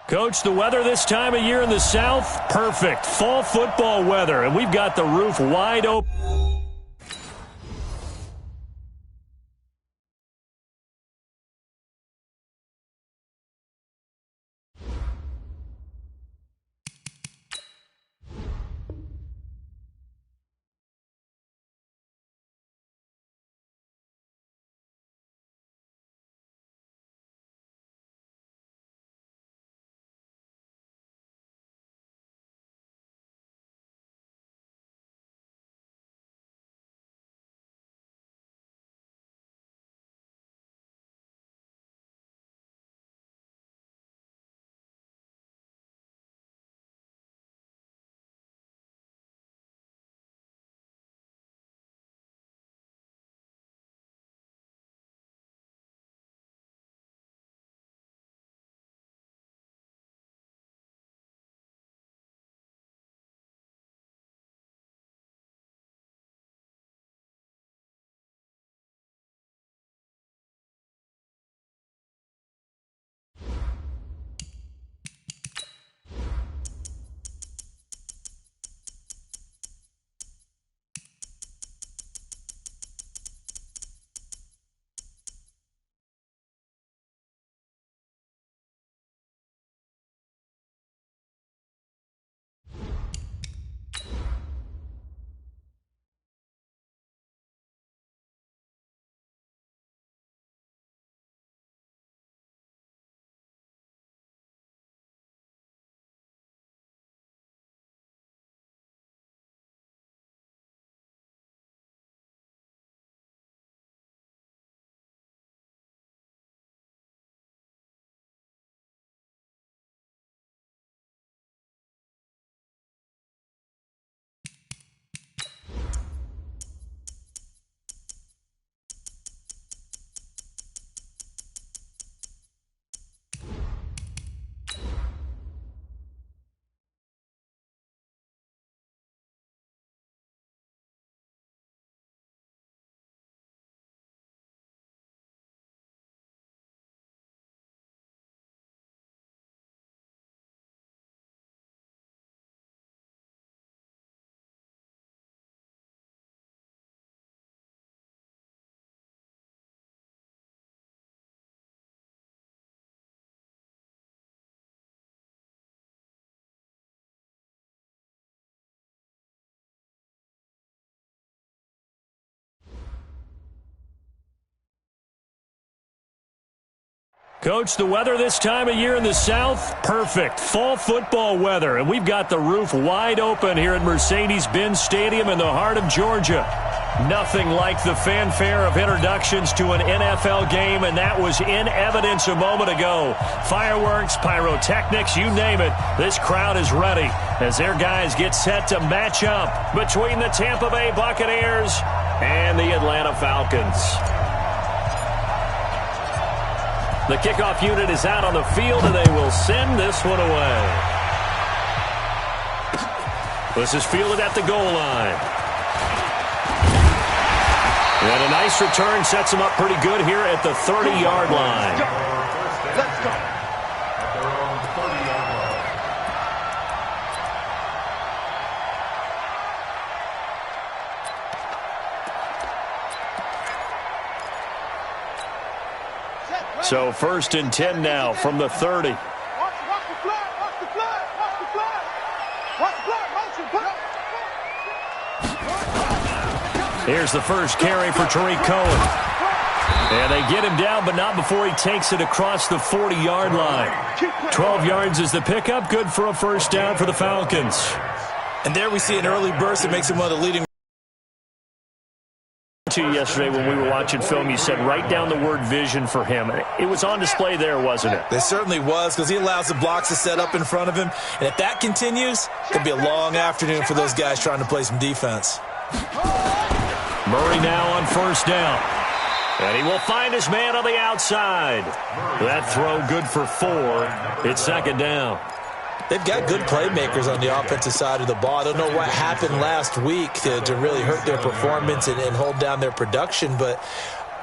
Coach, the weather this time of year in the South, perfect. Fall football weather, and we've got the roof wide open. Coach, the weather this time of year in the South, perfect. Fall football weather, and we've got the roof wide open here at Mercedes-Benz Stadium in the heart of Georgia. Nothing like the fanfare of introductions to an NFL game, and that was in evidence a moment ago. Fireworks, pyrotechnics, you name it. This crowd is ready as their guys get set to match up between the Tampa Bay Buccaneers and the Atlanta Falcons. The kickoff unit is out on the field, and they will send this one away. This is fielded at the goal line. And a nice return sets them up pretty good here at the 30-yard line. Let's go. At their own 30-yard line. So 1st and 10 now from the 30. Watch the flag, watch the flag, watch the flag. Watch the flag, motion. Here's the first carry for Tariq Cohen. And they get him down, but not before he takes it across the 40-yard line. 12 yards is the pickup, good for a first down for the Falcons. And there we see an early burst that makes him one of the leading. To you yesterday when we were watching film, you said write down the word vision for him. It was on display there, wasn't it? It certainly was, because he allows the blocks to set up in front of him. And if that continues, it'll be a long afternoon for those guys trying to play some defense. Murray now on first down. And he will find his man on the outside. That throw good for 4. It's second down. They've got good playmakers on the offensive side of the ball. I don't know what happened last week to really hurt their performance and hold down their production, but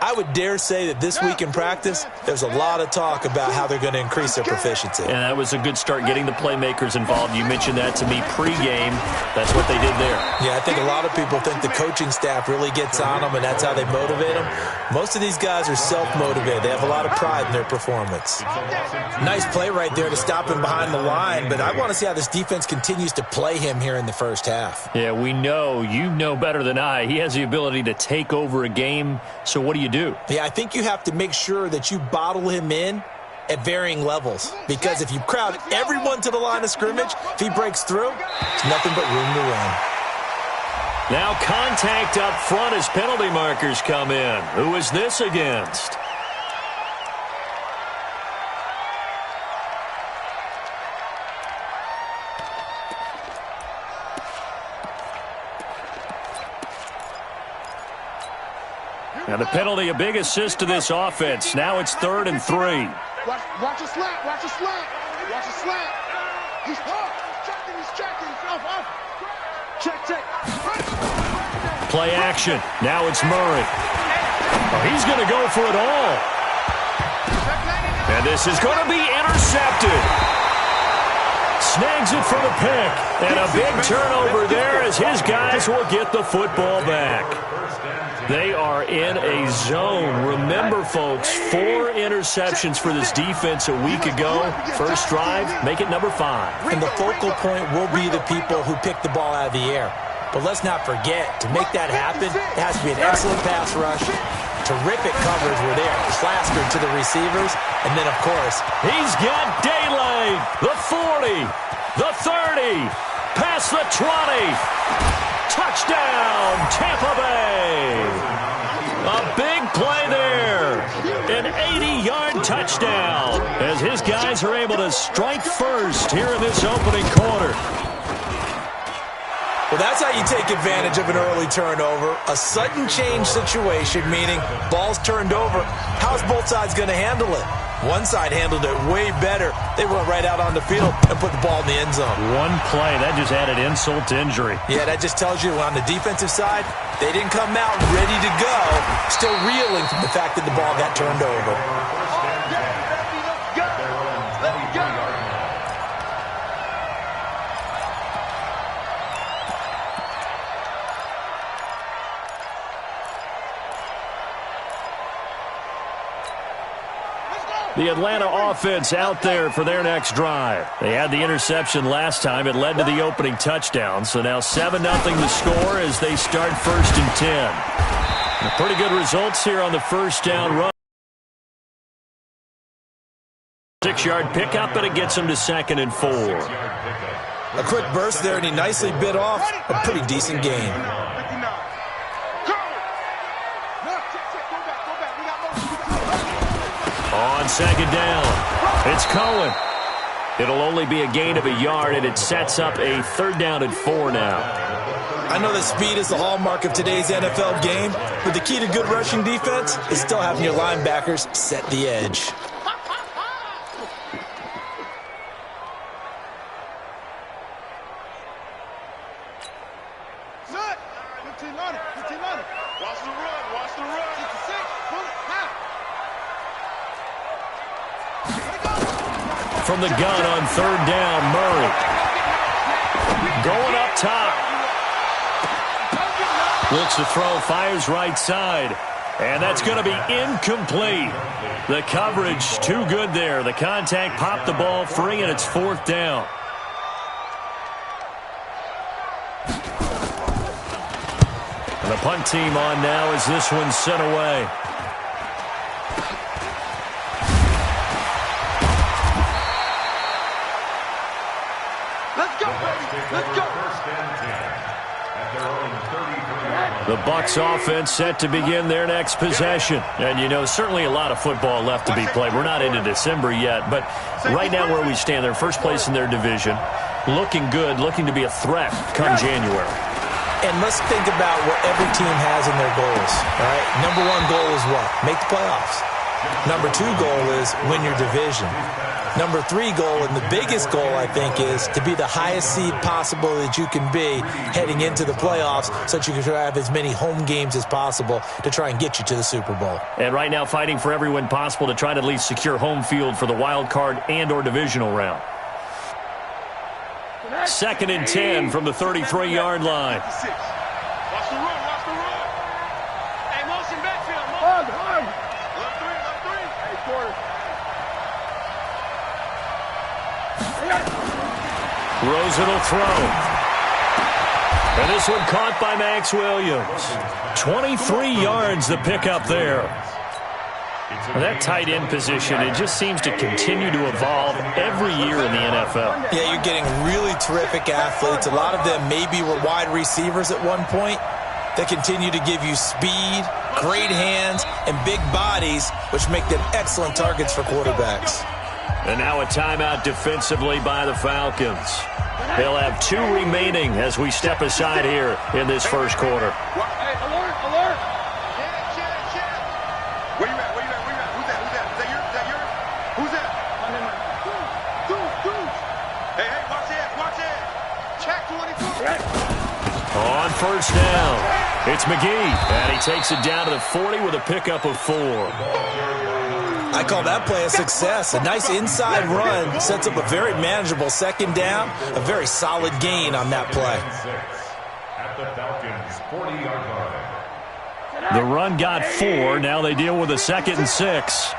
I would dare say that this week in practice, there's a lot of talk about how they're going to increase their proficiency. And that was a good start getting the playmakers involved. You mentioned that to me pregame. That's what they did there. Yeah, I think a lot of people think the coaching staff really gets on them, and that's how they motivate them. Most of these guys are self-motivated. They have a lot of pride in their performance. Nice play right there to stop him behind the line, but I want to see how this defense continues to play him here in the first half. Yeah, we know. You know better than I. He has the ability to take over a game, so what do? Yeah, I think you have to make sure that you bottle him in at varying levels, because if you crowd everyone to the line of scrimmage, if he breaks through, it's nothing but room to run. Now contact up front as penalty markers come in. Who is this against? And the penalty, a big assist to this offense. Now it's 3rd and 3. Watch a slant. Watch a slant. Watch a slant. He's off. He's checking. He's off. Check. Play action. Now it's Murray. Oh, he's going to go for it all. And this is going to be intercepted. Snags it for the pick. And a big turnover there as his guys will get the football back. They are in a zone. Remember, folks, 4 interceptions for this defense a week ago. First drive, make it number 5. And the focal point will be the people who pick the ball out of the air. But let's not forget, to make that happen, it has to be an excellent pass rush. Terrific coverage were there, plastered to the receivers. And then, of course, he's got daylight. The 40, the 30, past the 20. Touchdown, Tampa Bay. A big play there. An 80-yard touchdown as his guys are able to strike first here in this opening quarter. Well, that's how you take advantage of an early turnover. A sudden change situation, meaning ball's turned over. How's both sides going to handle it? One side handled it way better. They went right out on the field and put the ball in the end zone. One play, that just added insult to injury. Yeah, that just tells you on the defensive side, they didn't come out ready to go, still reeling from the fact that the ball got turned over. The Atlanta offense out there for their next drive. They had the interception last time. It led to the opening touchdown. So now 7-0 the score as they start 1st and 10. Pretty good results here on the first down run. 6-yard pickup, but it gets them to 2nd and 4. A quick burst there, and he nicely bit off a pretty decent gain. On 2nd down, it's Cohen. It'll only be a gain of a yard, and it sets up a 3rd down and 4 now. I know that speed is the hallmark of today's NFL game, but the key to good rushing defense is still having your linebackers set the edge. From the gun on 3rd down, Murray. Going up top. Looks to throw, fires right side. And that's going to be incomplete. The coverage too good there. The contact popped the ball free, and it's 4th down. And the punt team on now as this one's sent away. The Bucs offense set to begin their next possession. And, you know, certainly a lot of football left to be played. We're not into December yet, but right now where we stand, they're first place in their division. Looking good, looking to be a threat come January. And let's think about what every team has in their goals, all right? Number 1 goal is what? Make the playoffs. Number 2 goal is win your division. Number 3 goal, and the biggest goal, I think, is to be the highest seed possible that you can be heading into the playoffs so that you can have as many home games as possible to try and get you to the Super Bowl. And right now fighting for every win possible to try to at least secure home field for the wild card and or divisional round. 2nd and 10 from the 33-yard line. Watch the run, watch the run. Hey, motion backfield. Hug. Left 3. Hey, quarter. Rosen will throw. And this one caught by Max Williams. 23 yards the pickup there. That tight end position, it just seems to continue to evolve every year in the NFL. Yeah, you're getting really terrific athletes. A lot of them maybe were wide receivers at one point that continue to give you speed, great hands, and big bodies, which make them excellent targets for quarterbacks. And now a timeout defensively by the Falcons. They'll have 2 remaining as we step aside here in this first quarter. Hey, alert. Check. Where you at? Who's that? Is that yours? Who's that? Dude. Hey, watch it. Check 22. On first down, it's McGee, and he takes it down to the 40 with a pickup of 4. I call that play a success. A nice inside run sets up a very manageable 2nd down, a very solid gain on that play. At the Falcons' 40-yard line. The run got 4. Now they deal with a 2nd and 6.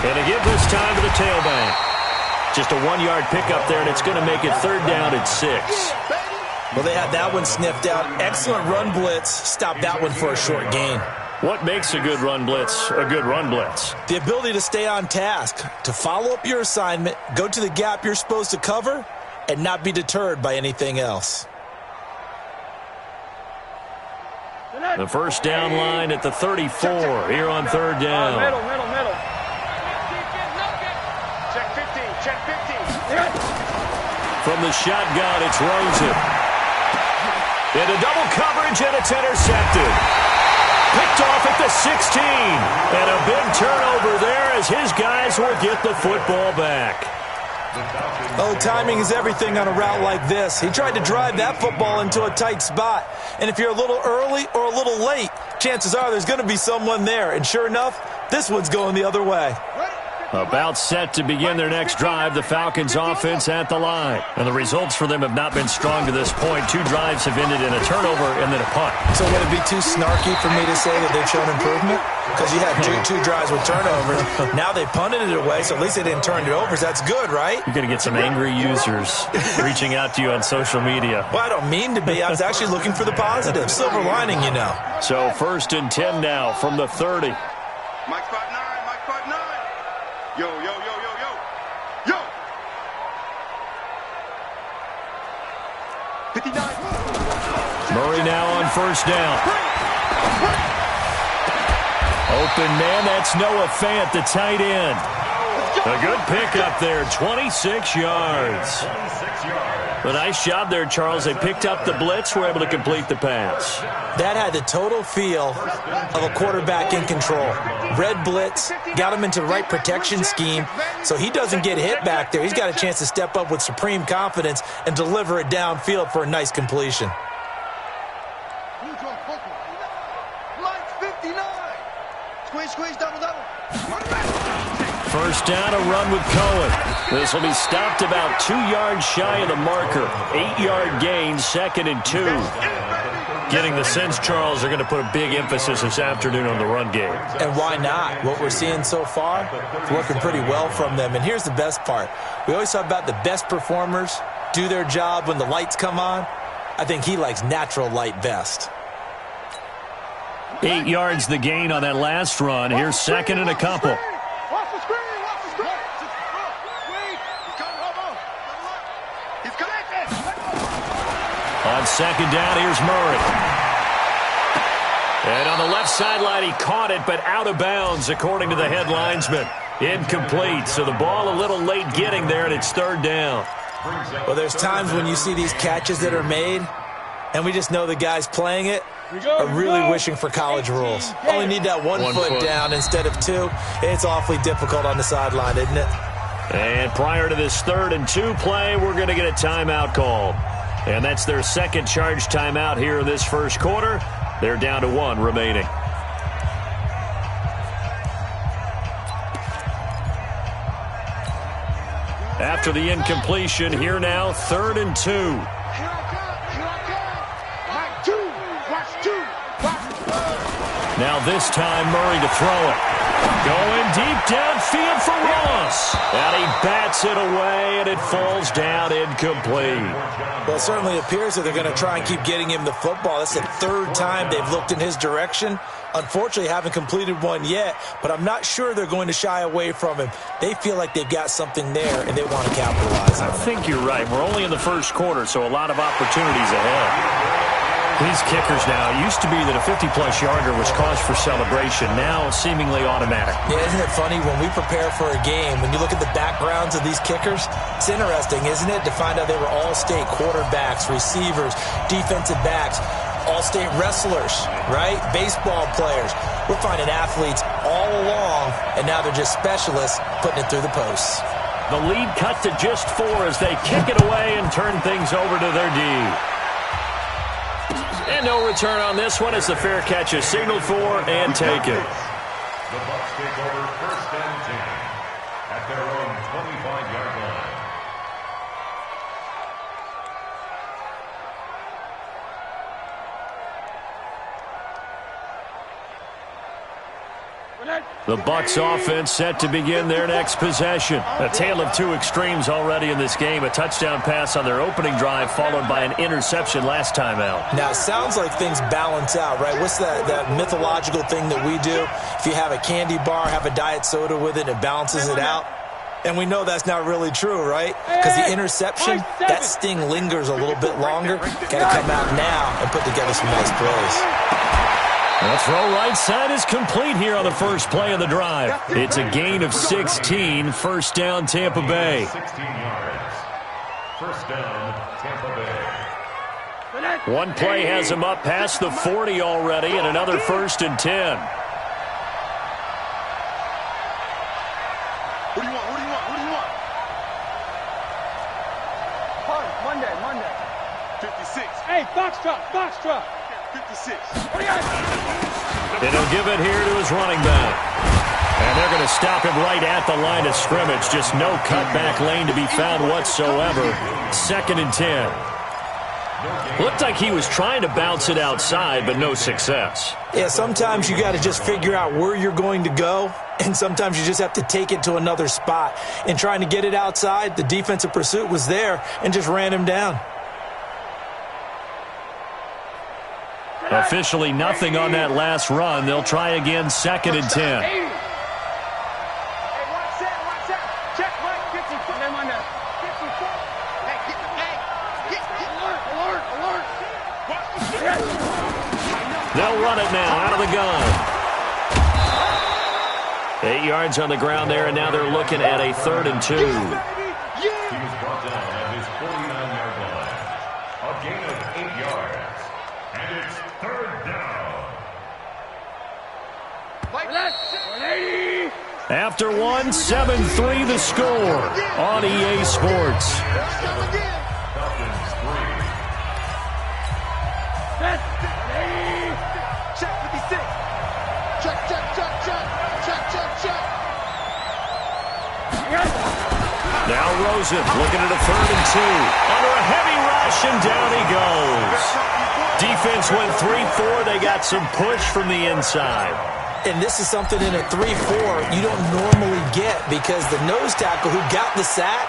And they give this time to the tailback. Just a 1-yard pickup there, and it's going to make it 3rd down at 6. Well, they had that one sniffed out. Excellent run blitz. Stop that one for a short gain. What makes a good run blitz a good run blitz? The ability to stay on task, to follow up your assignment, go to the gap you're supposed to cover, and not be deterred by anything else. The first down line at the 34 here on 3rd down. Middle. Check 15. From the shotgun, it's Rosen. Into double coverage, and it's intercepted. Picked off at the 16. And a big turnover there as his guys will get the football back. Oh, timing is everything on a route like this. He tried to drive that football into a tight spot. And if you're a little early or a little late, chances are there's going to be someone there. And sure enough, this one's going the other way. About set to begin their next drive, the Falcons offense at the line. And the results for them have not been strong to this point. 2 drives have ended in a turnover and then a punt. So would it be too snarky for me to say that they've shown improvement? Because you had two drives with turnovers. Now they punted it away, so at least they didn't turn it over. So that's good, right? You're going to get some angry users reaching out to you on social media. Well, I don't mean to be. I was actually looking for the positive. Silver lining, you know. So 1st and 10 now from the 30. Mike spot 9. Yo. 59. Murray now on first down. Open man, that's Noah Fant, the tight end. A good pickup there, 26 yards. A nice job there, Charles. They picked up the blitz, were able to complete the pass. That had the total feel of a quarterback in control. Red blitz, got him into the right protection scheme, so he doesn't get hit back there. He's got a chance to step up with supreme confidence and deliver it downfield for a nice completion. Squeeze, double. First down, a run with Cohen. This will be stopped about 2 yards shy of the marker. 8-yard gain, 2nd and 2. Getting the sense, Charles, they're going to put a big emphasis this afternoon on the run game. And why not? What we're seeing so far is working pretty well from them. And here's the best part. We always talk about the best performers do their job when the lights come on. I think he likes natural light best. 8 yards the gain on that last run. Here's 2nd and a couple. Watch the screen. He's connected. On 2nd down, here's Murray. And on the left sideline, he caught it, but out of bounds, according to the head linesman. Incomplete, so the ball a little late getting there, and it's 3rd down. Well, there's times when you see these catches that are made, and we just know the guy's playing it, are really wishing for college rules. Only need that one foot down instead of two. It's awfully difficult on the sideline, isn't it? And prior to this 3rd and 2 play, we're going to get a timeout called. And that's their second charge timeout here in this first quarter. They're down to 1 remaining. After the incompletion, here now, 3rd and 2. Now this time, Murray to throw it. Going deep downfield for Ross. And he bats it away, and it falls down incomplete. Well, it certainly appears that they're going to try and keep getting him the football. That's the 3rd time they've looked in his direction. Unfortunately, haven't completed one yet, but I'm not sure they're going to shy away from him. They feel like they've got something there, and they want to capitalize on it. I think you're right. We're only in the first quarter, so a lot of opportunities ahead. These kickers now, it used to be that a 50-plus yarder was cause for celebration. Now, seemingly automatic. Yeah, isn't it funny? When we prepare for a game, when you look at the backgrounds of these kickers, it's interesting, isn't it, to find out they were all-state quarterbacks, receivers, defensive backs, all-state wrestlers, right? Baseball players. We're finding athletes all along, and now they're just specialists putting it through the posts. The lead cut to just 4 as they kick it away and turn things over to their D. And no return on this one as the fair catch is signaled for and taken. The Bucs take over 1st and 10 at their own 25-yard line. The Bucs offense set to begin their next possession. A tale of 2 extremes already in this game. A touchdown pass on their opening drive followed by an interception last time out. Now, it sounds like things balance out, right? What's that mythological thing that we do? If you have a candy bar, have a diet soda with it, it balances it out. And we know that's not really true, right? Because the interception, that sting lingers a little bit longer. Got to come out now and put together some nice plays. The throw right side is complete here on the first play of the drive. It's a gain of 16, 1st down Tampa Bay. 16 yards. 1st down Tampa Bay. One play has him up past the 40 already, and another 1st and 10. What do you want? What do you want? What do you want? Monday. 56. Hey, box truck. 56. And he'll give it here to his running back. And they're going to stop him right at the line of scrimmage. Just no cutback lane to be found whatsoever. 2nd and 10. Looked like he was trying to bounce it outside, but no success. Yeah, sometimes you got to just figure out where you're going to go, and sometimes you just have to take it to another spot. In trying to get it outside, the defensive pursuit was there and just ran him down. Officially nothing on that last run. They'll try again, 2nd and 10. Hey, watch that. Check, Mike. 54. Them on that. 54. Alert. They'll run it now out of the gun. 8 yards on the ground there, and now they're looking at a 3rd and 2. He was brought down at his 49-yard line. A gain of 8 yards. And it's 3rd down. After 7-3 the score on EA Sports. Falcons 3. Check 56. Check. Now Rosen looking at a 3rd and 2. Under a heavy rush, and down he goes. Defense went 3-4. They got some push from the inside. And this is something in a 3-4 you don't normally get, because the nose tackle who got the sack,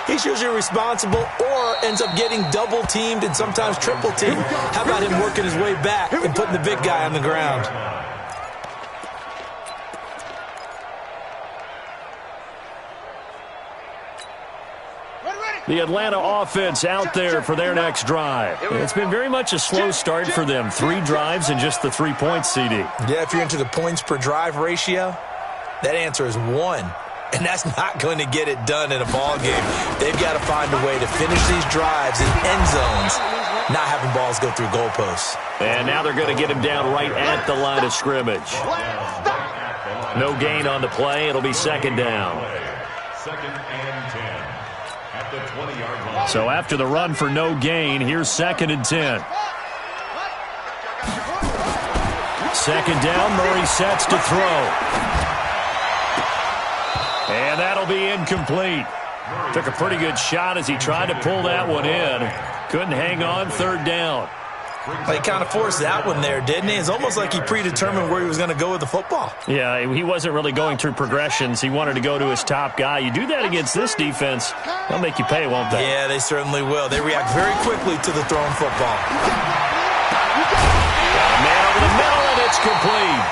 he's usually responsible or ends up getting double-teamed and sometimes triple-teamed. How about him working his way back and putting the big guy on the ground? The Atlanta offense out there for their next drive. It's been very much a slow start for them. 3 drives and just the 3 points, CD. Yeah, if you're into the points per drive ratio, that answer is 1. And that's not going to get it done in a ball game. They've got to find a way to finish these drives in end zones, not having balls go through goalposts. And now they're going to get him down right at the line of scrimmage. No gain on the play. It'll be second down. Second and 10 at the 20-yard line. So after the run for no gain, here's second and 10. Second down, Murray sets to throw. And that'll be incomplete. Took a pretty good shot as he tried to pull that one in. Couldn't hang on, third down. He kind of forced that one there, didn't he? It's almost like he predetermined where he was going to go with the football. Yeah, he wasn't really going through progressions. He wanted to go to his top guy. You do that against this defense, they'll make you pay, won't they? Yeah, they certainly will. They react very quickly to the thrown football. Got a man over the middle, and it's complete.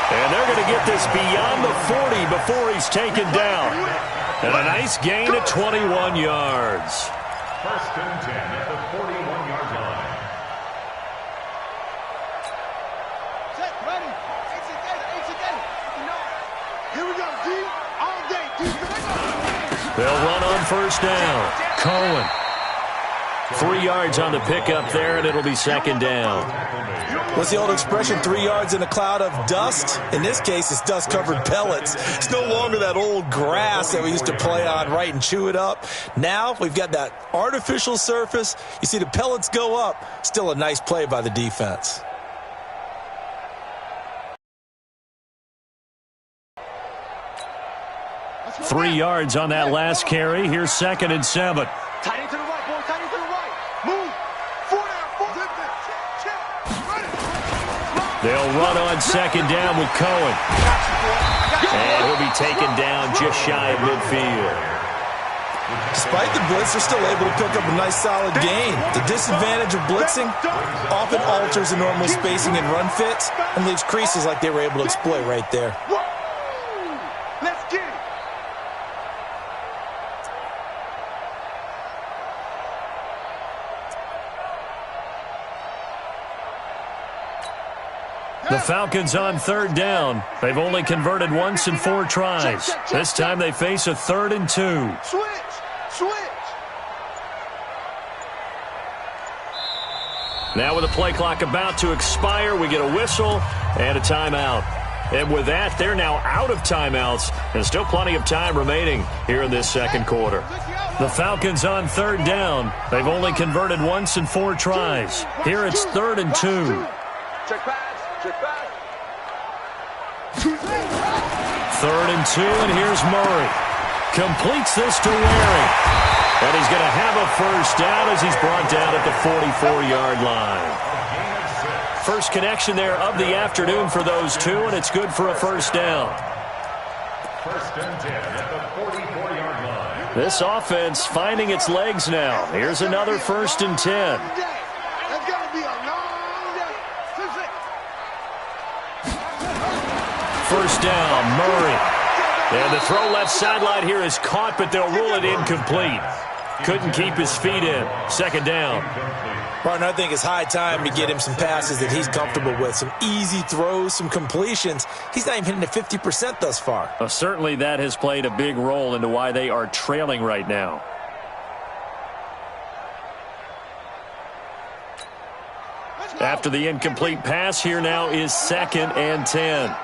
And they're going to get this beyond the 40 before he's taken down. And a nice gain at 21 yards. First and 10 at the 41-yard line. Here we go, D. All day, defense. They'll run on first down. Cohen. 3 yards on the pickup there, and it'll be second down. What's the old expression, 3 yards in a cloud of dust? In this case, it's dust-covered pellets. It's no longer that old grass that we used to play on, right, and chew it up. Now we've got that artificial surface. You see the pellets go up. Still a nice play by the defense. Three yards on that last carry. Here's second and 7. Tight end to the right, boy. Tight end to the right. Move. They'll run on second down with Cohen. And he'll be taken down just shy of midfield. Despite the blitz, they're still able to pick up a nice solid gain. The disadvantage of blitzing often alters the normal spacing and run fits and leaves creases like they were able to exploit right there. Let's get it. The Falcons on third down. They've only converted once in 4 tries. This time they face a 3rd and 2. Switch. Now with the play clock about to expire, we get a whistle and a timeout. And with that, they're now out of timeouts and still plenty of time remaining here in this second quarter. The Falcons on third down. They've only converted once in 4 tries. Here it's 3rd and 2. Check pass. 3rd and 2, and here's Murray. Completes this to Waring. And he's going to have a first down as he's brought down at the 44-yard line. First connection there of the afternoon for those two, and it's good for a first down. First and 10 at the 44-yard line. This offense finding its legs now. Here's another 1st and 10. That's going to be a long day. First down, Murray. And the throw left sideline here is caught, but they'll rule it incomplete. Couldn't keep his feet in. Second down. Martin, I think it's high time to get him some passes that he's comfortable with. Some easy throws, some completions. He's not even hitting the 50% thus far. Certainly that has played a big role into why they are trailing right now. After the incomplete pass, here now is 2nd and 10.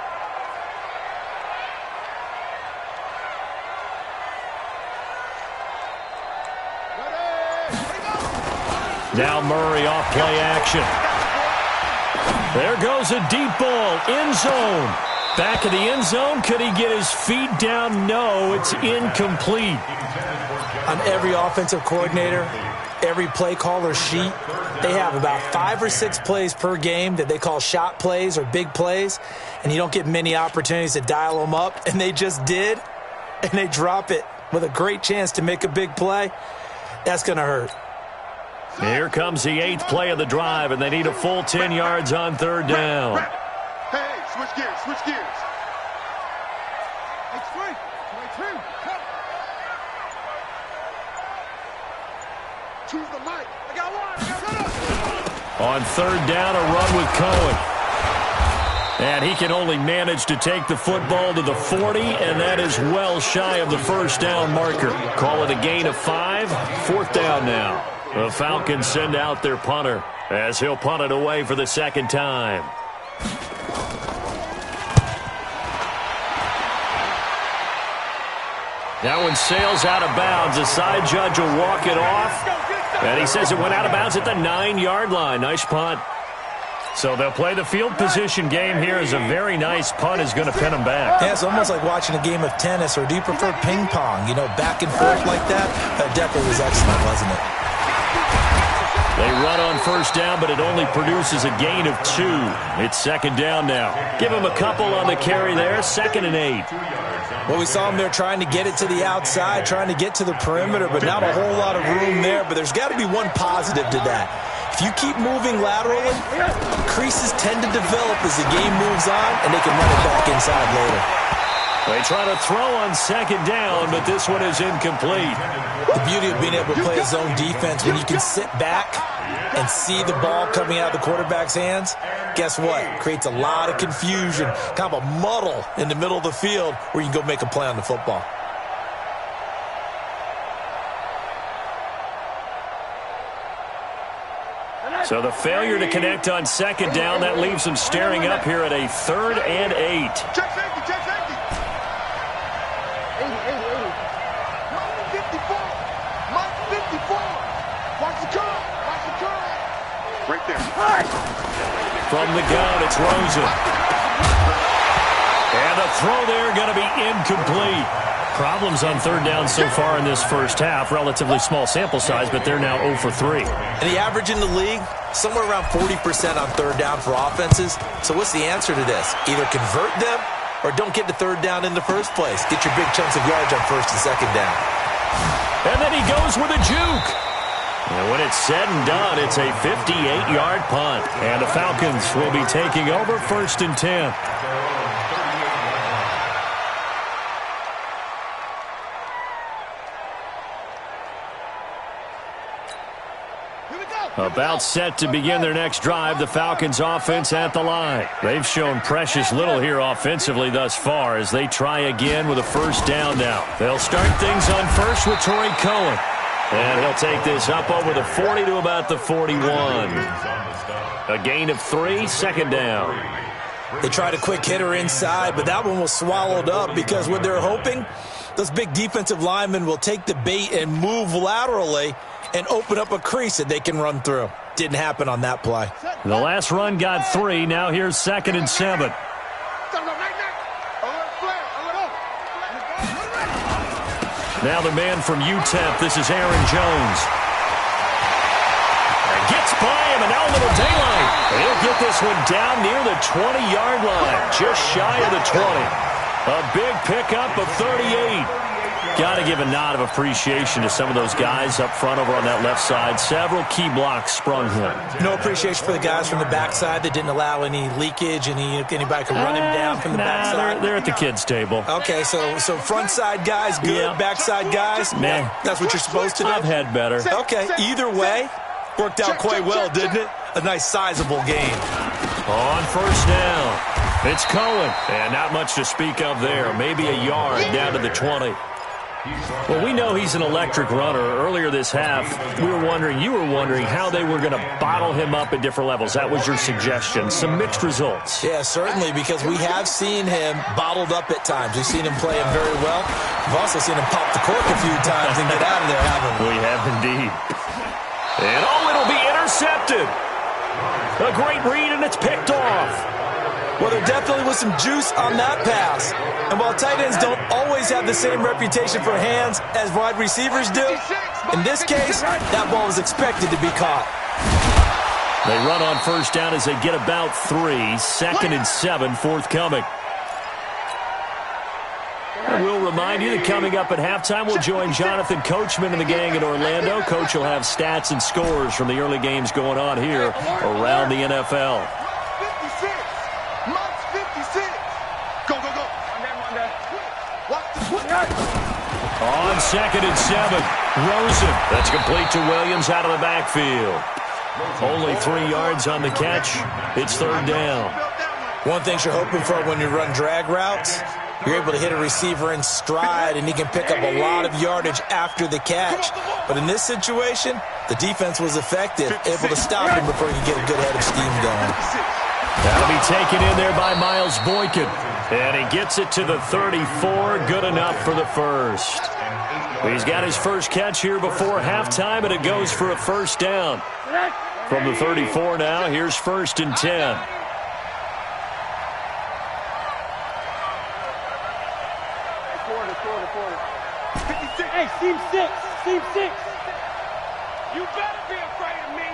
Now Murray off play action. There goes a deep ball, end zone. Back of the end zone, could he get his feet down? No, it's incomplete. On every offensive coordinator, every play caller sheet, they have about 5 or 6 plays per game that they call shot plays or big plays, and you don't get many opportunities to dial them up, and they just did, and they drop it with a great chance to make a big play. That's going to hurt. Here comes the 8th play of the drive, and they need a full 10 yards on third down. Hey, switch gears. It's free. Choose the mic. I got one. On third down, a run with Cohen. And he can only manage to take the football to the 40, and that is well shy of the first down marker. Call it a gain of 5. 4th down now. The Falcons send out their punter as he'll punt it away for the second time. That one sails out of bounds. The side judge will walk it off. And he says it went out of bounds at the 9-yard line. Nice punt. So they'll play the field position game here as a very nice punt is going to pin them back. Yeah, it's almost like watching a game of tennis, or do you prefer ping pong? You know, back and forth like that? That definitely was excellent, wasn't it? They run on first down, but it only produces a gain of 2. It's second down now. Give him a couple on the carry there. 2nd and 8. Well, we saw him there trying to get it to the outside, trying to get to the perimeter, but not a whole lot of room there. But there's got to be one positive to that. If you keep moving laterally, creases tend to develop as the game moves on, and they can run it back inside later. They try to throw on second down, but this one is incomplete. The beauty of being able to play a zone defense, when you can sit back and see the ball coming out of the quarterback's hands, guess what? Creates a lot of confusion, kind of a muddle in the middle of the field where you can go make a play on the football. So the failure to connect on second down, that leaves them staring up here at a 3rd and 8. Check safety, check safety. 80. Mike 54. Mike 54. Watch the curve. Watch the curve. Right there. From the gun, it's Rosen. And the throw there going to be incomplete. Problems on 3rd down so far in this first half. Relatively small sample size, but they're now 0 for 3. And the average in the league, somewhere around 40% on 3rd down for offenses. So what's the answer to this? Either convert them or don't get to 3rd down in the first place. Get your big chunks of yards on 1st and 2nd down. And then he goes with a juke. And when it's said and done, it's a 58-yard punt. And the Falcons will be taking over 1st and 10. About set to begin their next drive, the Falcons offense at the line. They've shown precious little here offensively thus far as they try again with a 1st down now. They'll start things on first with Torrey Cohen. And he'll take this up over the 40 to about the 41. A gain of 3, 2nd down. They tried a quick hitter inside, but that one was swallowed up because what they're hoping, those big defensive linemen will take the bait and move laterally and open up a crease that they can run through. Didn't happen on that play. The last run got 3. Now here's 2nd and 7. Now the man from UTEP, this is Aaron Jones. Gets by him, and now a little daylight. He'll get this one down near the 20-yard line, just shy of the 20. A big pickup of 38. Got to give a nod of appreciation to some of those guys up front over on that left side. Several key blocks sprung him. No appreciation for the guys from the backside that didn't allow any leakage, anybody could run him down from the backside. They're at the kids' table. Okay, so front side guys good, yeah. Backside guys, man, that's what you're supposed to do? I've had better. Okay, either way, worked out quite well, didn't it? A nice sizable gain. On 1st down, it's Cohen. And not much to speak of there. Maybe a yard down to the 20. Well, we know he's an electric runner. Earlier this half, you were wondering how they were going to bottle him up at different levels. That was your suggestion. Some mixed results. Yeah, certainly, because we have seen him bottled up at times. We've seen him play him very well. We've also seen him pop the cork a few times and get out of there, haven't we? We have indeed. And it'll be intercepted. A great read, and it's picked off. Well, there definitely was some juice on that pass. And while tight ends don't always have the same reputation for hands as wide receivers do, in this case, that ball was expected to be caught. They run on 1st down as they get about 3. 2nd and 7 forthcoming. And we'll remind you that coming up at halftime, we'll join Jonathan Coachman and the gang in Orlando. Coach will have stats and scores from the early games going on here around the NFL. On 2nd and 7, Rosen. That's complete to Williams out of the backfield. Only 3 yards on the catch. It's 3rd down. One thing you're hoping for when you run drag routes, you're able to hit a receiver in stride, and he can pick up a lot of yardage after the catch. But in this situation, the defense was effective, able to stop him before he could get a good head of steam going. That'll be taken in there by Miles Boykin. And he gets it to the 34. Good enough for the first. He's got his first catch here before halftime, and it goes for a first down. From the 34 now, here's 1st and 10. Hey, Steve 6. Steve 6. You better be afraid of me.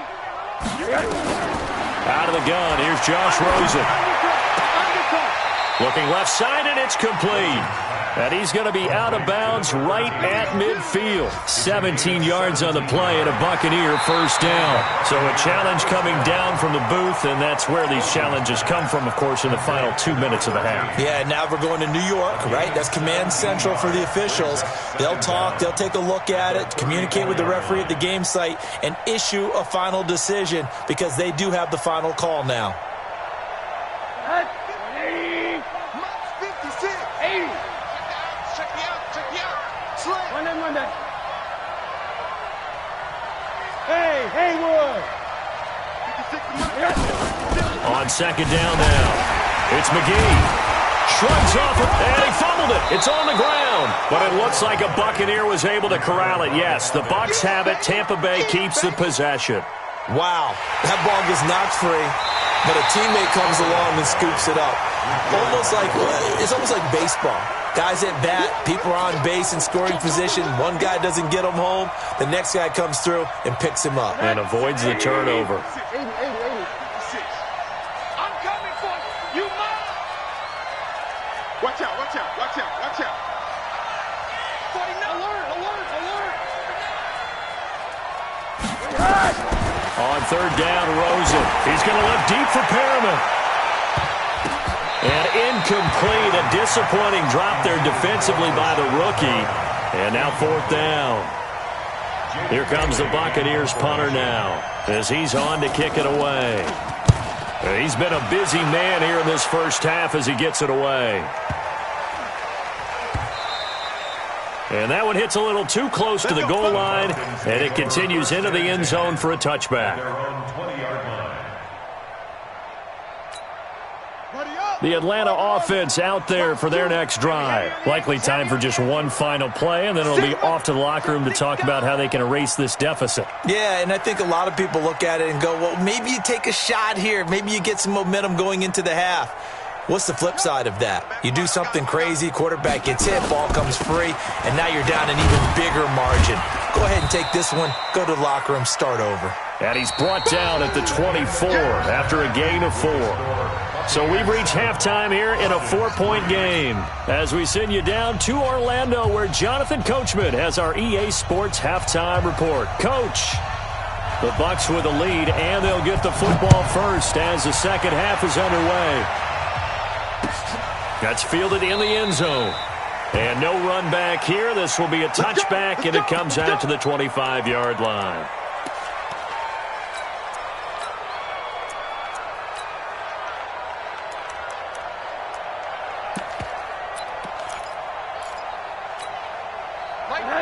Out of the gun, here's Josh Rosen. Looking left side, and it's complete. And he's going to be out of bounds right at midfield. 17 yards on the play and a Buccaneer first down. So a challenge coming down from the booth, and that's where these challenges come from, of course, in the final 2 minutes of the half. Yeah, now we're going to New York, right? That's command central for the officials. They'll talk, they'll take a look at it, communicate with the referee at the game site, and issue a final decision because they do have the final call now. 80. Hey, Haywood. On second down now, it's McGee. Shrugs off it, and he fumbled it. It's on the ground. But it looks like a Buccaneer was able to corral it. Yes, the Bucs have it. Tampa Bay keeps the possession. Wow, that ball gets knocked free, but a teammate comes along and scoops it up. It's almost like baseball. Guys at bat, people are on base in scoring position. One guy doesn't get him home. The next guy comes through and picks him up. And avoids the turnover. 80. I'm coming for you. You must. Watch out. 49. Alert. On third down, Rosen. He's going to look deep for Perriman. And incomplete. A disappointing drop there defensively by the rookie. And now 4th down. Here comes the Buccaneers punter now as he's on to kick it away. He's been a busy man here in this first half as he gets it away. And that one hits a little too close to the goal line, and it continues into the end zone for a touchback. The Atlanta offense out there for their next drive. Likely time for just one final play, and then it'll be off to the locker room to talk about how they can erase this deficit. Yeah, and I think a lot of people look at it and go, well, maybe you take a shot here. Maybe you get some momentum going into the half. What's the flip side of that? You do something crazy, quarterback gets hit, ball comes free, and now you're down an even bigger margin. Go ahead and take this one, go to the locker room, start over. And he's brought down at the 24 after a gain of 4. So we've reached halftime here in a 4-point game as we send you down to Orlando where Jonathan Coachman has our EA Sports halftime report. Coach, the Bucs with a lead, and they'll get the football first as the second half is underway. That's fielded in the end zone. And no run back here. This will be a touchback, and it comes out to the 25-yard line.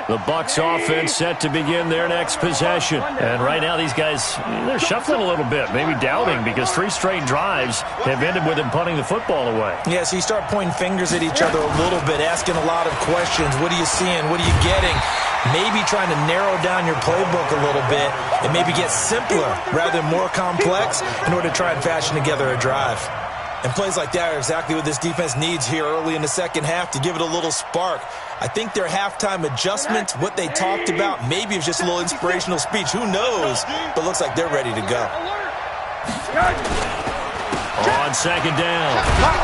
The Bucs offense set to begin their next possession. And right now these guys, they're shuffling a little bit, maybe doubting because 3 straight drives have ended with them punting the football away. Yeah, so you start pointing fingers at each other a little bit, asking a lot of questions. What are you seeing? What are you getting? Maybe trying to narrow down your playbook a little bit and maybe get simpler rather than more complex in order to try and fashion together a drive. And plays like that are exactly what this defense needs here early in the second half to give it a little spark. I think their halftime adjustment, what they talked about, maybe it's just a little inspirational speech. Who knows? But looks like they're ready to go. On second down,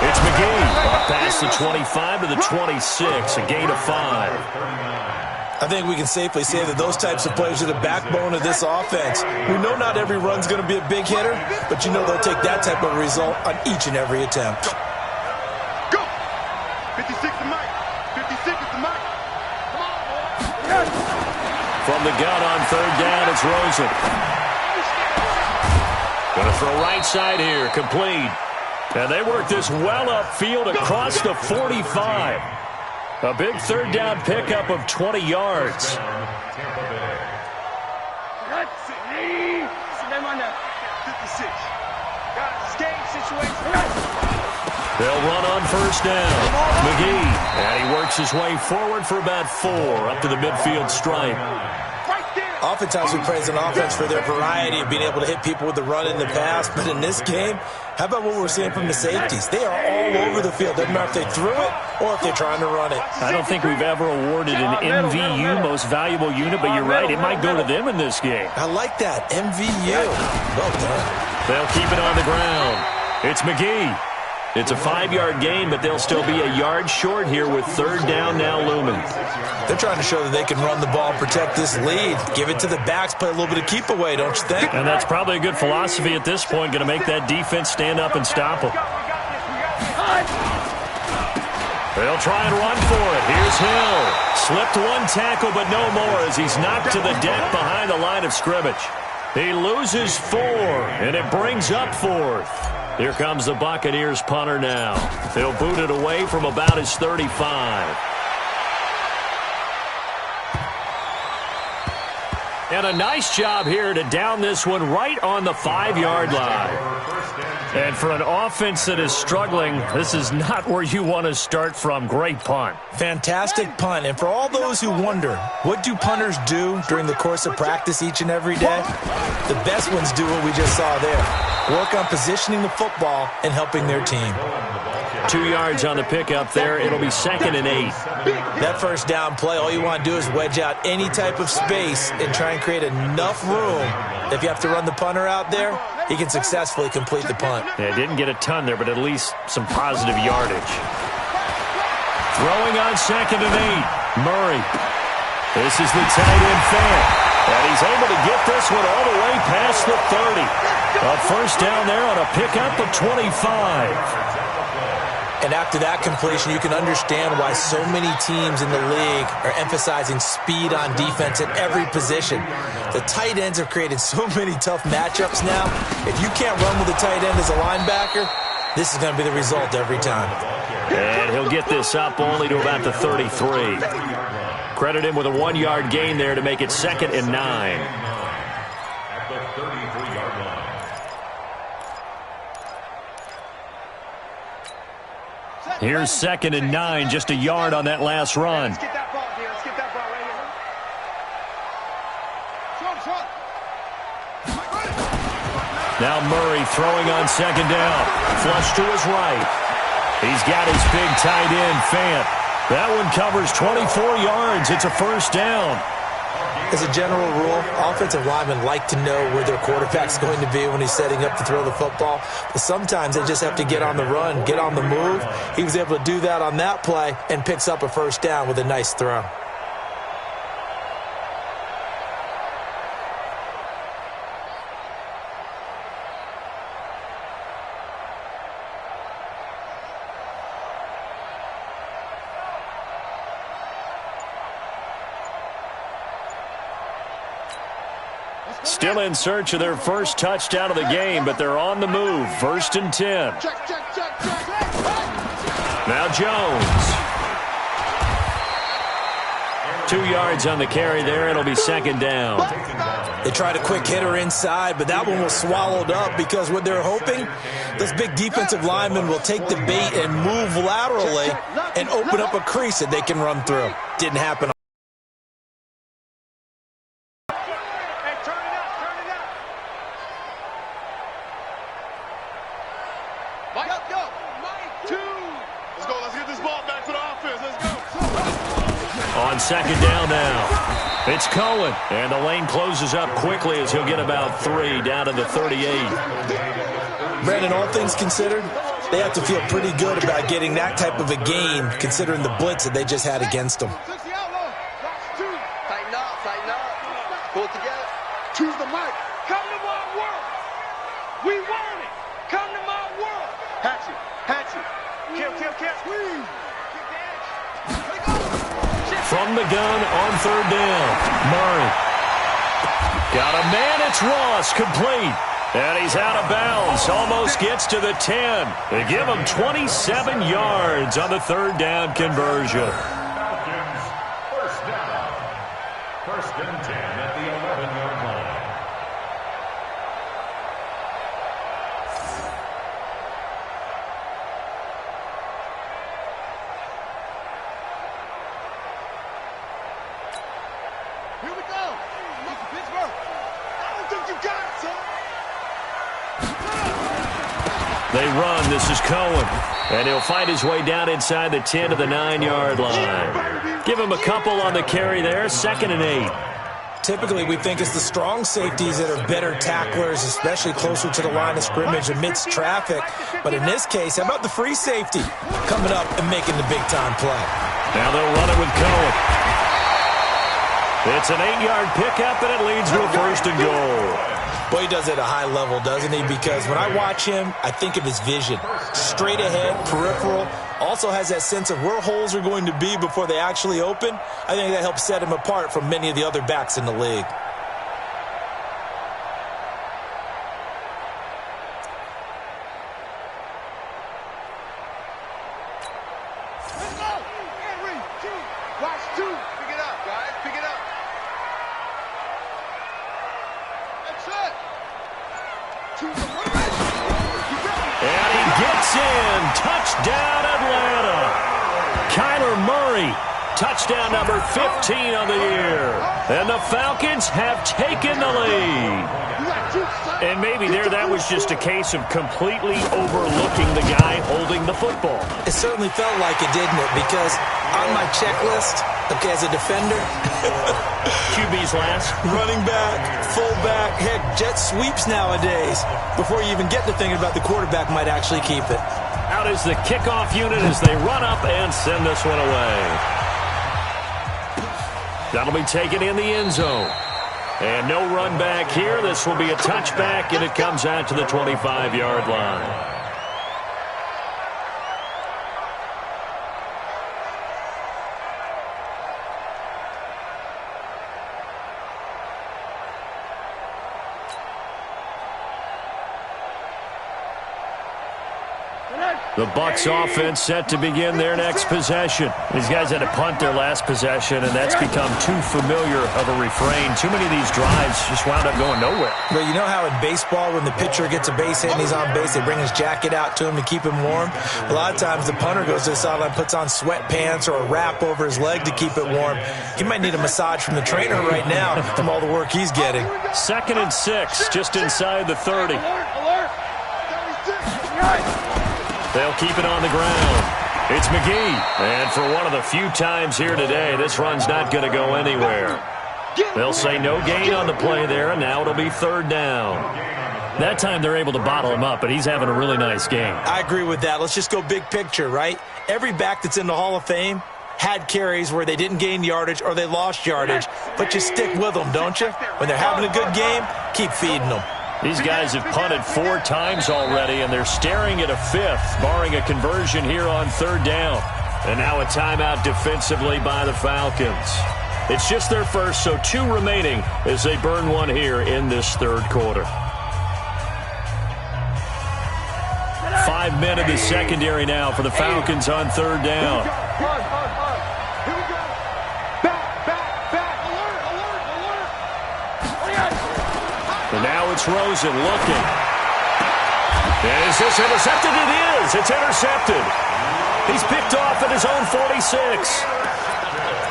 it's McGee. Up past the 25 to the 26, a gain of 5. I think we can safely say that those types of plays are the backbone of this offense. We know not every run's going to be a big hitter, but you know they'll take that type of result on each and every attempt. Go! 56 to Mike. 56 is the Mike. Come on, boy. From the gun on third down, it's Rosen. Going to throw right side here, complete. And they work this well upfield across the 45. A big third down pickup of 20 yards. They'll run on first down. McGee, and he works his way forward for about 4 up to the midfield stripe. Oftentimes we praise an offense for their variety of being able to hit people with the run in the pass, but in this game, how about what we're seeing from the safeties? They are all over the field. Doesn't matter if they threw it or if they're trying to run it. I don't think we've ever awarded an MVU, most valuable unit, but you're right, it might go to them in this game. I like that, MVU. Well done. They'll keep it on the ground. It's McGee. It's a 5-yard gain, but they'll still be a yard short here with third down now looming. They're trying to show that they can run the ball and protect this lead. Give it to the backs, play a little bit of keep away, don't you think? And that's probably a good philosophy at this point, going to make that defense stand up and stop them. They'll try and run for it. Here's Hill. Slipped one tackle, but no more as he's knocked to the deck behind the line of scrimmage. He loses 4, and it brings up 4th. Here comes the Buccaneers punter now. They'll boot it away from about his 35. And a nice job here to down this one right on the 5-yard line. And for an offense that is struggling, this is not where you want to start from. Great punt. Fantastic punt. And for all those who wonder, what do punters do during the course of practice each and every day? The best ones do what we just saw there. Work on positioning the football and helping their team. 2 yards on the pickup there. It'll be 2nd and 8. That first down play, all you want to do is wedge out any type of space and try and create enough room. If you have to run the punter out there, he can successfully complete the punt. Yeah, didn't get a ton there, but at least some positive yardage. Throwing on 2nd and 8. Murray. This is the tight end Fant. And he's able to get this one all the way past the 30. A first down there on a pickup of 25. And after that completion, you can understand why so many teams in the league are emphasizing speed on defense at every position. The tight ends have created so many tough matchups now. If you can't run with a tight end as a linebacker, this is going to be the result every time. And he'll get this up only to about the 33. Credit him with a 1-yard gain there to make it 2nd and 9. At the 33-yard line. Here's 2nd and 9, just a yard on that last run. Let's get that ball here. Let's get that ball right here. Now Murray throwing on 2nd down. Flush to his right. He's got his big tight end, Fant. That one covers 24 yards. It's a first down. As a general rule, offensive linemen like to know where their quarterback's going to be when he's setting up to throw the football. But sometimes they just have to get on the run, get on the move. He was able to do that on that play and picks up a first down with a nice throw. Still in search of their first touchdown of the game, but they're on the move. 1st and 10. Now Jones. 2 yards on the carry there. It'll be 2nd down. They tried a quick hitter inside, but that one was swallowed up because what they're hoping, this big defensive lineman will take the bait and move laterally and open up a crease that they can run through. Didn't happen. On 2nd down now. It's Cohen. And the lane closes up quickly as he'll get about 3 down to the 38. Brandon, all things considered, they have to feel pretty good about getting that type of a gain considering the blitz that they just had against them. Tighten up, tighten up. Pull it together. Choose the mic. Come to my world. We want it. Come to my world. Hatchet, hatchet. Kill, kill, kill. Squeeze. From the gun on 3rd down. Murray. Got a man. It's Ross. Complete. And he's out of bounds. Almost gets to the 10. They give him 27 yards on the third down conversion. Falcons, first down. First and 10 at the 11-yard line. Here we go. Look, Pittsburgh. I don't think you got it, son. They run. This is Cohen. And he'll find his way down inside the 10 to the 9-yard line. Give him a couple on the carry there. 2nd and 8. Typically, we think it's the strong safeties that are better tacklers, especially closer to the line of scrimmage amidst traffic. But in this case, how about the free safety coming up and making the big-time play? Now they'll run it with Cohen. It's an 8-yard pickup, and it leads to a 1st and goal. Boy, he does it at a high level, doesn't he? Because when I watch him, I think of his vision. Straight ahead, peripheral. Also has that sense of where holes are going to be before they actually open. I think that helps set him apart from many of the other backs in the league. Let's go. Henry, two. Watch two. Pick it up, guys. Pick it up. That's it. Two. And he gets in. Touchdown, Atlanta. Kyler Murray. Touchdown number 15 on the year. And the Falcons have taken the lead. And maybe there that was just a case of completely overlooking the guy holding the football. It certainly felt like it, didn't it? Because on my checklist, okay, as a defender, QB's last. running back, fullback, heck, jet sweeps nowadays. Before you even get to thinking about the quarterback might actually keep it. Out is the kickoff unit as they run up and send this one away. That'll be taken in the end zone. And no run back here. This will be a touchback, and it comes out to the 25-yard line. The Bucs offense set to begin their next possession. These guys had to punt their last possession, and that's become too familiar of a refrain. Too many of these drives just wound up going nowhere. Well, you know how in baseball when the pitcher gets a base hit and he's on base, they bring his jacket out to him to keep him warm? A lot of times the punter goes to the sideline, puts on sweatpants or a wrap over his leg to keep it warm. He might need a massage from the trainer right now from all the work he's getting. 2nd and 6, just inside the 30. Alert! They'll keep it on the ground. It's McGee. And for one of the few times here today, this run's not going to go anywhere. They'll say no gain on the play there, and now it'll be 3rd down. That time they're able to bottle him up, but he's having a really nice game. I agree with that. Let's just go big picture, right? Every back that's in the Hall of Fame had carries where they didn't gain yardage or they lost yardage, but you stick with them, don't you? When they're having a good game, keep feeding them. These guys have punted 4 times already, and they're staring at a 5th, barring a conversion here on 3rd down. And now a timeout defensively by the Falcons. It's just their first, so 2 remaining as they burn one here in this 3rd quarter. 5 men in the secondary now for the Falcons on 3rd down. And now it's Rosen looking. Is this intercepted? It is. It's intercepted. He's picked off at his own 46.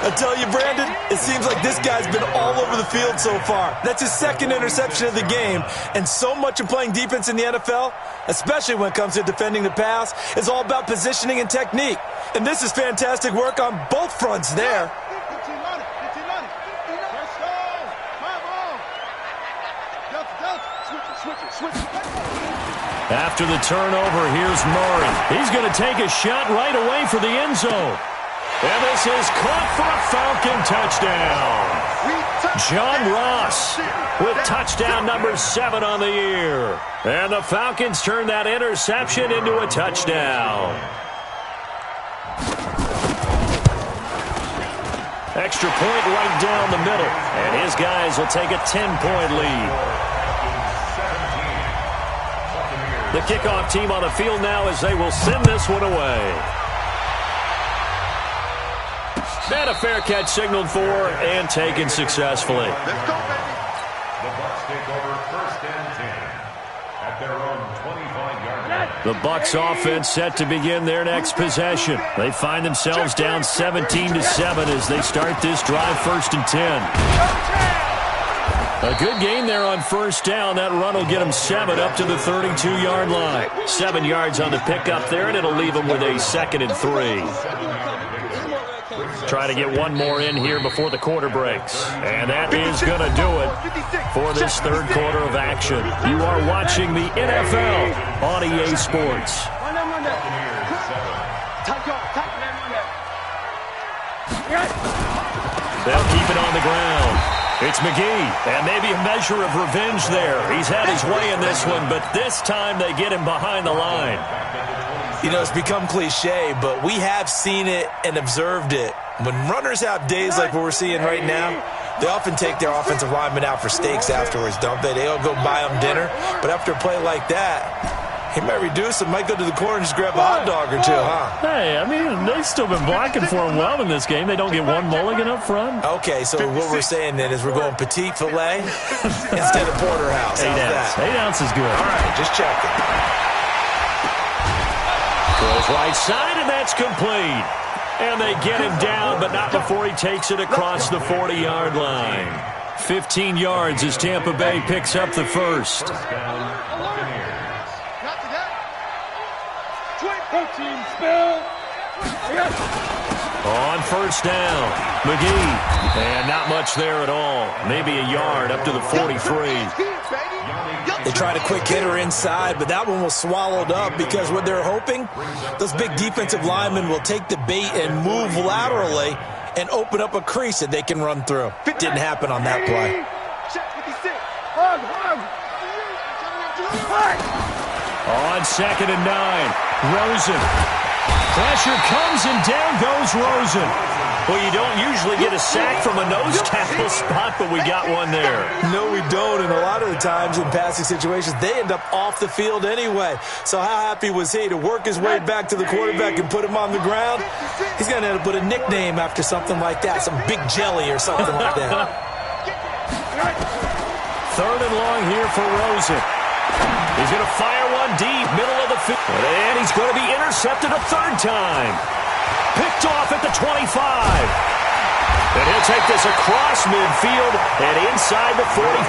I tell you, Brandon, it seems like this guy's been all over the field so far. That's his 2nd interception of the game. And so much of playing defense in the NFL, especially when it comes to defending the pass, is all about positioning and technique. And this is fantastic work on both fronts there. After the turnover, here's Murray. He's going to take a shot right away for the end zone. And this is caught for a Falcon touchdown. John Ross with touchdown number 7 on the year. And the Falcons turn that interception into a touchdown. Extra point right down the middle. And his guys will take a 10-point lead. kickoff team on the field now as they will send this one away. And a fair catch signaled for and taken successfully. Let's go, baby. The Bucs take over 1st and 10 at their own 25-yard line. The Bucs offense set to begin their next possession. They find themselves down 17-7 as they start this drive 1st and 10. A good gain there on 1st down. That run will get them 7 up to the 32-yard line. 7 yards on the pickup there, and it'll leave them with a 2nd and 3. Try to get one more in here before the quarter breaks. And that is going to do it for this 3rd quarter of action. You are watching the NFL on EA Sports. They'll keep it on the ground. It's McGee, and maybe a measure of revenge there. He's had his way in this one, but this time they get him behind the line. You know, it's become cliche, but we have seen it and observed it. When runners have days like what we're seeing right now, they often take their offensive linemen out for steaks afterwards, don't they? They'll go buy them dinner. But after a play like that, he might reduce it, might go to the corner and just grab a hot dog or two, huh? Hey, I mean, they've still been blocking for him well in this game. They don't get one mulligan up front. Okay, so what we're saying then is we're going petite filet instead of porterhouse. 8 ounce. 8 ounce is good. All right, just checking. Throws right side, and that's complete. And they get him down, but not before he takes it across the 40-yard line. 15 yards as Tampa Bay picks up the first. Not today. On 1st down, McGee. And not much there at all. Maybe a yard up to the 43. They tried a quick hitter inside, but that one was swallowed up because what they're hoping, those big defensive linemen will take the bait and move laterally and open up a crease that they can run through. Didn't happen on that play. On 2nd and 9, Rosen. Pressure comes and down goes Rosen. Well, you don't usually get a sack from a nose tackle spot, but we got one there. No, we don't, and a lot of the times in passing situations, they end up off the field anyway. So how happy was he to work his way back to the quarterback and put him on the ground? He's going to end up with a nickname after something like that, some Big Jelly or something like that. 3rd and long here for Rosen. He's going to fire one deep, middle of the field, and he's going to be intercepted a 3rd time. Picked off at the 25. And he'll take this across midfield and inside the 45.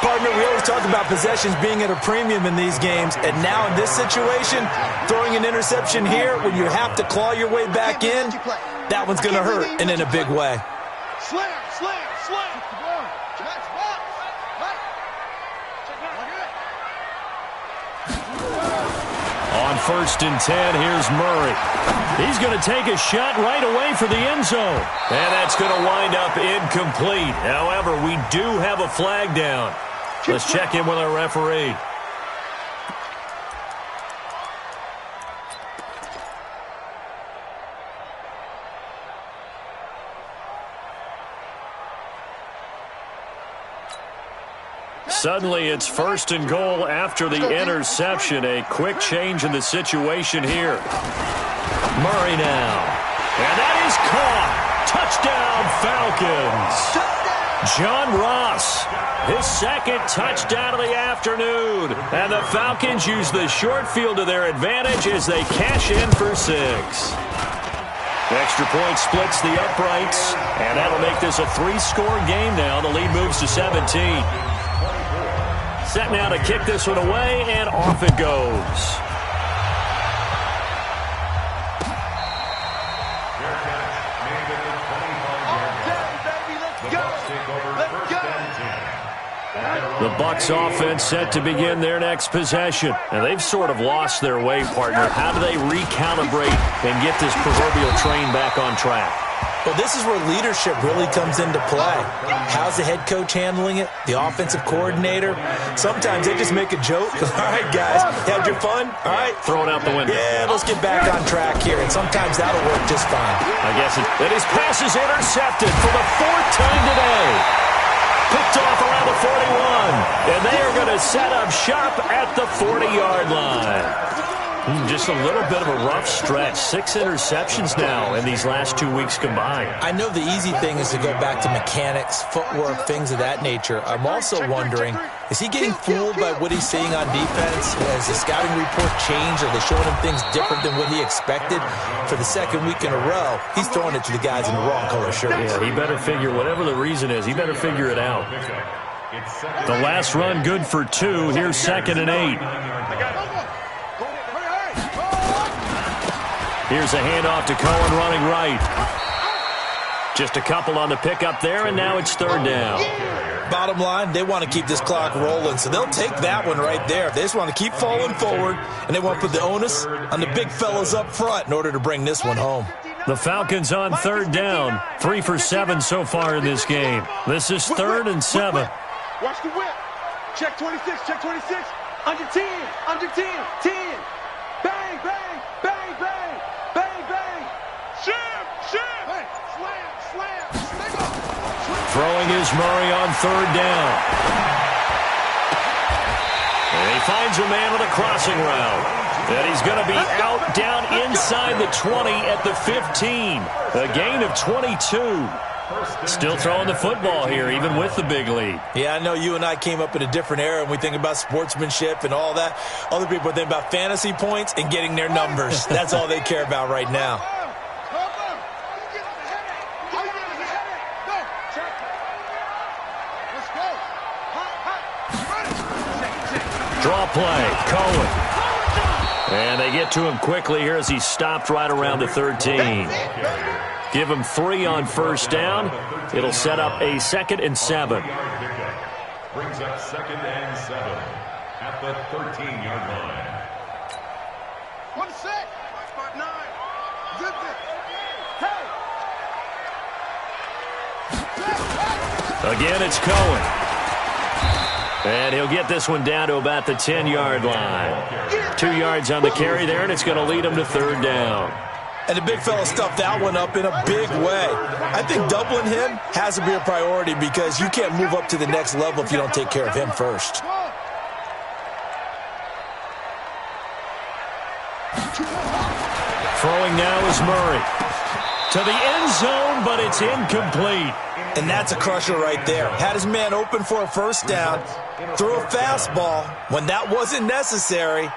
Partner, we always talk about possessions being at a premium in these games, and now in this situation, throwing an interception here when you have to claw your way back in, that one's going to hurt, and in a big way. Slam, slam, slam. On 1st and 10, here's Murray. He's going to take a shot right away for the end zone. And that's going to wind up incomplete. However, we do have a flag down. Let's check in with our referee. Suddenly, it's 1st and goal after the interception. A quick change in the situation here. Murray now. And that is caught. Touchdown, Falcons. John Ross, his 2nd touchdown of the afternoon. And the Falcons use the short field to their advantage as they cash in for 6. Extra point splits the uprights, and that'll make this a 3-score game now. The lead moves to 17. Set now to kick this one away, and off it goes. The Bucs offense set to begin their next possession. And they've sort of lost their way, partner. How do they recalibrate and get this proverbial train back on track? Well, this is where leadership really comes into play. How's the head coach handling it? The offensive coordinator? Sometimes they just make a joke. All right, guys, had your fun? All right. Throw it out the window. Yeah, let's get back on track here, and sometimes that'll work just fine. I guess it. And his pass is intercepted for the 4th time today. picked off around the 41. And they are going to set up shop at the 40-yard line. Just a little bit of a rough stretch. 6 interceptions now in these last 2 weeks combined. I know the easy thing is to go back to mechanics, footwork, things of that nature. I'm also wondering, is he getting fooled by what he's seeing on defense? Has the scouting report changed? Are they showing him things different than what he expected? For the second week in a row, he's throwing it to the guys in the wrong color shirts. Yeah, he better figure, whatever the reason is, he better figure it out. The last run good for 2. Here's 2nd and 8. Here's a handoff to Cohen running right. Just a couple on the pickup there, and now it's 3rd down. Bottom line, they want to keep this clock rolling, so they'll take that one right there. They just want to keep falling forward, and they want to put the onus on the big fellas up front in order to bring this one home. The Falcons on 3rd down. 3 for 7 so far in this game. This is 3rd and 7. Watch the whip. Check 26, check 26. Under 10, under 10, 10. Bang, bang, bang, bang, bang, bang. Shim, shim. Hey, slam, slam, slam. Throwing is Murray on 3rd down. And he finds a man with a crossing route. And he's going to be out down inside the 20 at the 15. A gain of 22. Still throwing the football here, even with the big lead. Yeah, I know you and I came up in a different era, and we think about sportsmanship and all that. Other people think about fantasy points and getting their numbers. That's all they care about right now. Draw play, Cohen. And they get to him quickly here as he stopped right around the 13. Give him 3 on 1st down. It'll set up a 2nd and 7. Brings up 2nd and 7 at the 13-yard line. 1 sec. 5-9. Good thing. Hey. Again, it's Cohen. And he'll get this one down to about the 10-yard line. 2 yards on the carry there, and it's going to lead him to 3rd down. And the big fella stuffed that one up in a big way. I think doubling him has to be a priority because you can't move up to the next level if you don't take care of him first. Throwing now is Murray. To the end zone, but it's incomplete. And that's a crusher right there. Had his man open for a 1st down, threw a fastball when that wasn't necessary.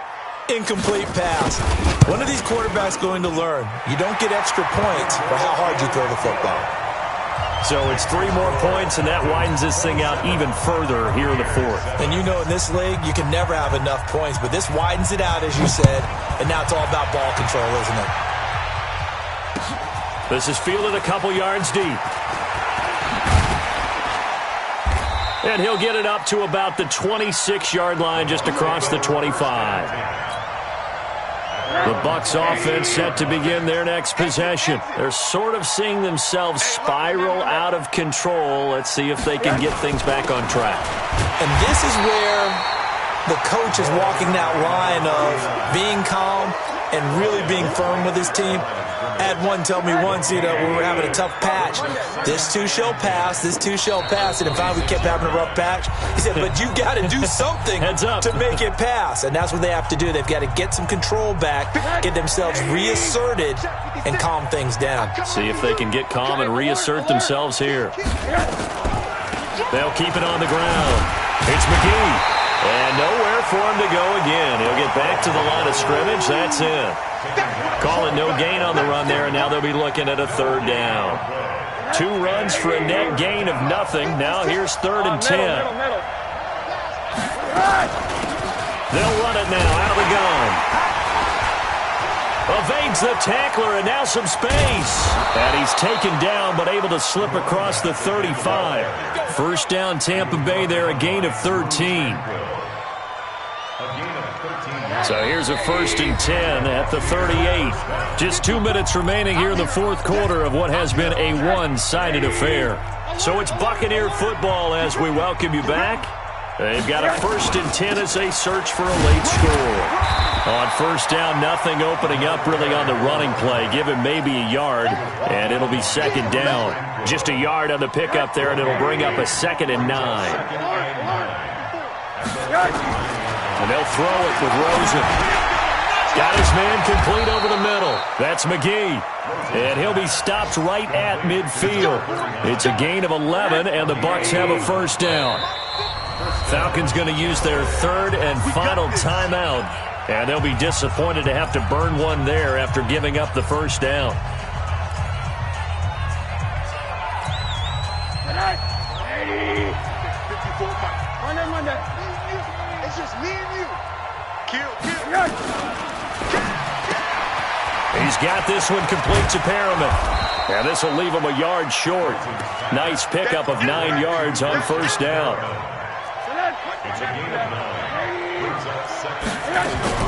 Incomplete pass. One of these quarterbacks going to learn, you don't get extra points for how hard you throw the football. So it's 3 more points, and that widens this thing out even further here in the 4th. And you know in this league, you can never have enough points, but this widens it out, as you said, and now it's all about ball control, isn't it? This is fielded a couple yards deep. And he'll get it up to about the 26-yard line just across the 25. The Bucs offense set to begin their next possession. They're sort of seeing themselves spiral out of control. Let's see if they can get things back on track. And this is where the coach is walking that line of being calm and really being firm with his team. I had one tell me once, we were having a tough patch. This too shall pass, this too shall pass. And finally we kept having a rough patch. He said, but you've got to do something to make it pass. And that's what they have to do. They've got to get some control back, get themselves reasserted, and calm things down. See if they can get calm and reassert themselves here. They'll keep it on the ground. It's McGee. And nowhere for him to go again. He'll get back to the line of scrimmage. That's it. Calling no gain on the run there, and now they'll be looking at a 3rd down. 2 runs for a net gain of nothing. Now here's 3rd and 10. They'll run it now out of the gun. Evades the tackler, and now some space. And he's taken down, but able to slip across the 35. 1st down, Tampa Bay there, a gain of 13. So here's a 1st and 10 at the 38. Just 2 minutes remaining here in the 4th quarter of what has been a one-sided affair. So it's Buccaneer football as we welcome you back. They've got a 1st and 10 as they search for a late score. On 1st down, nothing opening up really on the running play. Give him maybe a yard, and it'll be 2nd down. Just a yard on the pickup there, and it'll bring up a 2nd and 9. And they'll throw it with Rosen. Got his man complete over the middle. That's McGee. And he'll be stopped right at midfield. It's a gain of 11, and the Bucs have a 1st down. Falcons going to use their 3rd and final timeout. And they'll be disappointed to have to burn one there after giving up the 1st down. It's just me and you. Kill. He's got this one complete to Perriman. And this will leave him a yard short. Nice pickup of 9 yards on 1st down. It's a gain of 9. Brings up 2nd.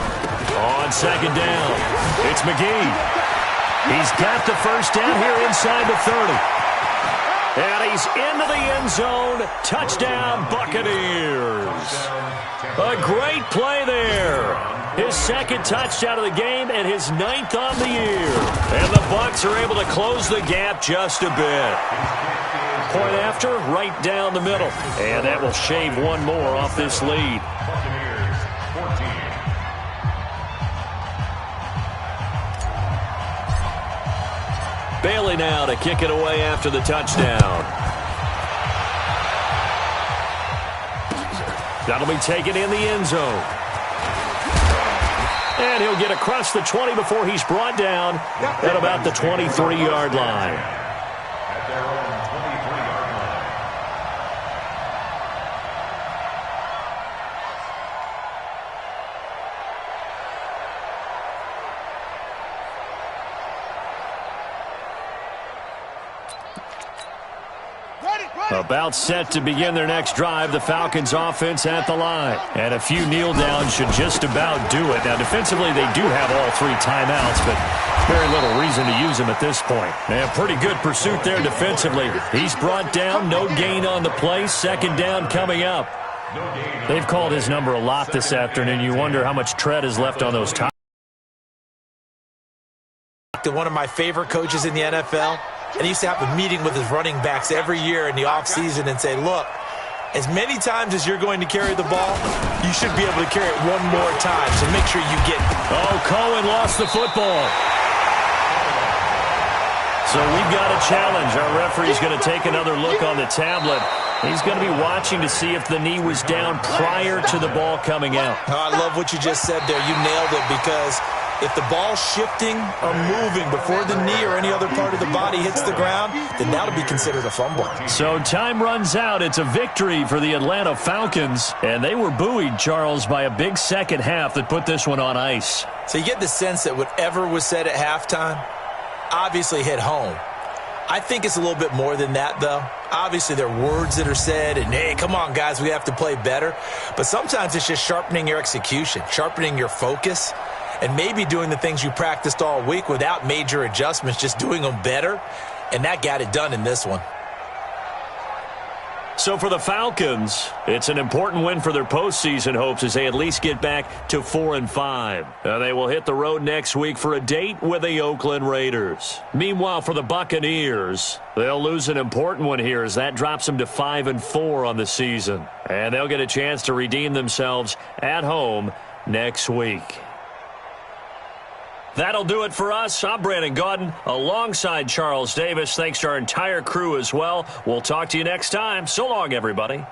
On 2nd down, it's McGee. He's got the 1st down here inside the 30. And he's into the end zone. Touchdown, Buccaneers. A great play there. His 2nd touchdown of the game and his 9th on the year. And the Bucs are able to close the gap just a bit. Point after, right down the middle. And that will shave one more off this lead. Buccaneers 14. Bailey now to kick it away after the touchdown. That'll be taken in the end zone. And he'll get across the 20 before he's brought down at about the 23-yard line. At their own 23-yard line. About set to begin their next drive, the Falcons offense at the line. And a few kneel downs should just about do it. Now, defensively, they do have all 3 timeouts, but very little reason to use them at this point. And pretty good pursuit there defensively. He's brought down, no gain on the play, 2nd down coming up. They've called his number a lot this afternoon. You wonder how much tread is left on those tires. One of my favorite coaches in the NFL. And he used to have a meeting with his running backs every year in the offseason and say, look, as many times as you're going to carry the ball, you should be able to carry it one more time, so make sure you get it. Oh, Cohen lost the football. So we've got a challenge. Our referee's going to take another look on the tablet. He's going to be watching to see if the knee was down prior to the ball coming out. Oh, I love what you just said there. You nailed it, because if the ball's shifting or moving before the knee or any other part of the body hits the ground, then that'll be considered a fumble. So time runs out. It's a victory for the Atlanta Falcons. And they were buoyed, Charles, by a big second half that put this one on ice. So you get the sense that whatever was said at halftime obviously hit home. I think it's a little bit more than that, though. Obviously, there are words that are said, and, hey, come on, guys, we have to play better. But sometimes it's just sharpening your execution, sharpening your focus, and maybe doing the things you practiced all week without major adjustments, just doing them better. And that got it done in this one. So for the Falcons, it's an important win for their postseason hopes as they at least get back to 4-5. They will hit the road next week for a date with the Oakland Raiders. Meanwhile, for the Buccaneers, they'll lose an important one here as that drops them to 5-4 on the season. And they'll get a chance to redeem themselves at home next week. That'll do it for us. I'm Brandon Gaudin alongside Charles Davis. Thanks to our entire crew as well. We'll talk to you next time. So long, everybody.